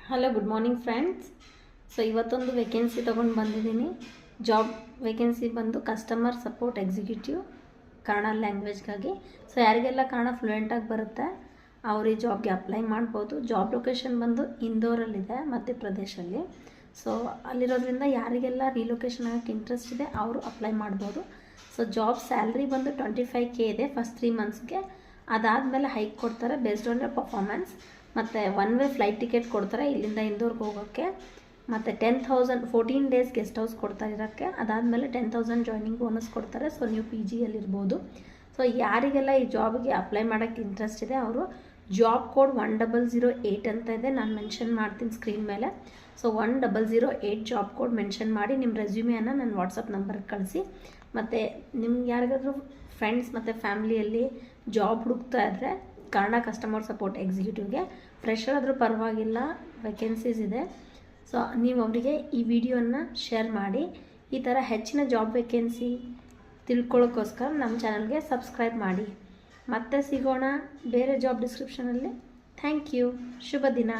Hello good morning friends. So ಇವತ್ತೊಂದು vacancy ತೊಗೊಂಡು ಬಂದಿದ್ದೀನಿ. ಜಾಬ್ ವೇಕೆನ್ಸಿ ಬಂದು ಕಸ್ಟಮರ್ ಸಪೋರ್ಟ್ ಎಕ್ಸಿಕ್ಯೂಟಿವ್ ಕನ್ನಡ ಲ್ಯಾಂಗ್ವೇಜ್ಗಾಗಿ. ಸೊ ಯಾರಿಗೆಲ್ಲ ಕನ್ನಡ ಫ್ಲೂಯೆಂಟಾಗಿ ಬರುತ್ತೆ ಅವರು ಈ ಜಾಬ್ಗೆ ಅಪ್ಲೈ ಮಾಡ್ಬೋದು. ಜಾಬ್ ಲೊಕೇಶನ್ ಬಂದು ಇಂದೋರಲ್ಲಿದೆ, ಮಧ್ಯಪ್ರದೇಶಲ್ಲಿ. ಸೊ ಅಲ್ಲಿರೋದ್ರಿಂದ ಯಾರಿಗೆಲ್ಲ ರಿಲೊಕೇಶನ್ ಆಗೋಕ್ಕೆ ಇಂಟ್ರೆಸ್ಟ್ ಇದೆ ಅವರು ಅಪ್ಲೈ ಮಾಡ್ಬೋದು. ಸೊ ಜಾಬ್ ಸ್ಯಾಲ್ರಿ ಬಂದು 25K ಇದೆ ಫಸ್ಟ್ 3 ಮಂತ್ಸ್ಗೆ. ಅದಾದಮೇಲೆ ಹೈಕ್ ಕೊಡ್ತಾರೆ ಬೇಸ್ಡ್ ಆನ್ ಯರ್ ಪರ್ಫಾರ್ಮೆನ್ಸ್. ಮತ್ತು 1 ವೇ ಫ್ಲೈಟ್ ಟಿಕೆಟ್ ಕೊಡ್ತಾರೆ ಇಲ್ಲಿಂದ ಇಂದೋರ್ಗೆ ಹೋಗೋಕ್ಕೆ. ಮತ್ತು 10,000 14 ಡೇಸ್ ಗೆಸ್ಟ್ ಹೌಸ್ ಕೊಡ್ತಾರೆ ಇರೋಕ್ಕೆ. ಅದಾದಮೇಲೆ 10,000 ಜಾಯ್ನಿಂಗ್ ಬೋನಸ್ ಕೊಡ್ತಾರೆ. ಸೊ ನೀವು PGಯಲ್ಲಿರ್ಬೋದು. ಸೊ ಯಾರಿಗೆಲ್ಲ ಈ ಜಾಬ್ಗೆ ಅಪ್ಲೈ ಮಾಡೋಕ್ಕೆ ಇಂಟ್ರೆಸ್ಟ್ ಇದೆ ಅವರು ಜಾಬ್ ಕೋಡ್ 1008 ಅಂತ ಇದೆ, ನಾನು ಮೆನ್ಷನ್ ಮಾಡ್ತೀನಿ ಸ್ಕ್ರೀನ್ ಮೇಲೆ. ಸೊ 1008 ಜಾಬ್ ಕೋಡ್ ಮೆನ್ಷನ್ ಮಾಡಿ ನಿಮ್ಮ ರೆಸ್ಯೂಮೆಯನ್ನು ನನ್ನ ವಾಟ್ಸಪ್ ನಂಬರ್ಗೆ ಕಳಿಸಿ. ಮತ್ತು ನಿಮ್ಗೆ ಯಾರಿಗಾದ್ರೂ ಫ್ರೆಂಡ್ಸ್ ಮತ್ತು ಫ್ಯಾಮ್ಲಿಯಲ್ಲಿ ಜಾಬ್ ಹುಡುಕ್ತಾ ಇದ್ದರೆ ಕನ್ನಡ ಕಸ್ಟಮರ್ ಸಪೋರ್ಟ್ ಎಕ್ಸಿಕ್ಯೂಟಿವ್ಗೆ ಫ್ರೆಶರ್ ಆದರೂ ಪರವಾಗಿಲ್ಲ, ವೇಕೆನ್ಸೀಸ್ ಇದೆ. ಸೊ ನೀವು ಅವರಿಗೆ ಈ ವಿಡಿಯೋನ ಶೇರ್ ಮಾಡಿ. ಈ ಥರ ಹೆಚ್ಚಿನ ಜಾಬ್ ವೇಕೆನ್ಸಿ ತಿಳ್ಕೊಳ್ಳೋಕ್ಕೋಸ್ಕರ ನಮ್ಮ ಚಾನಲ್ಗೆ ಸಬ್ಸ್ಕ್ರೈಬ್ ಮಾಡಿ. ಮತ್ತೆ ಸಿಗೋಣ ಬೇರೆ ಜಾಬ್ ಡಿಸ್ಕ್ರಿಪ್ಷನಲ್ಲಿ. Thank you. ಶುಭ ದಿನ.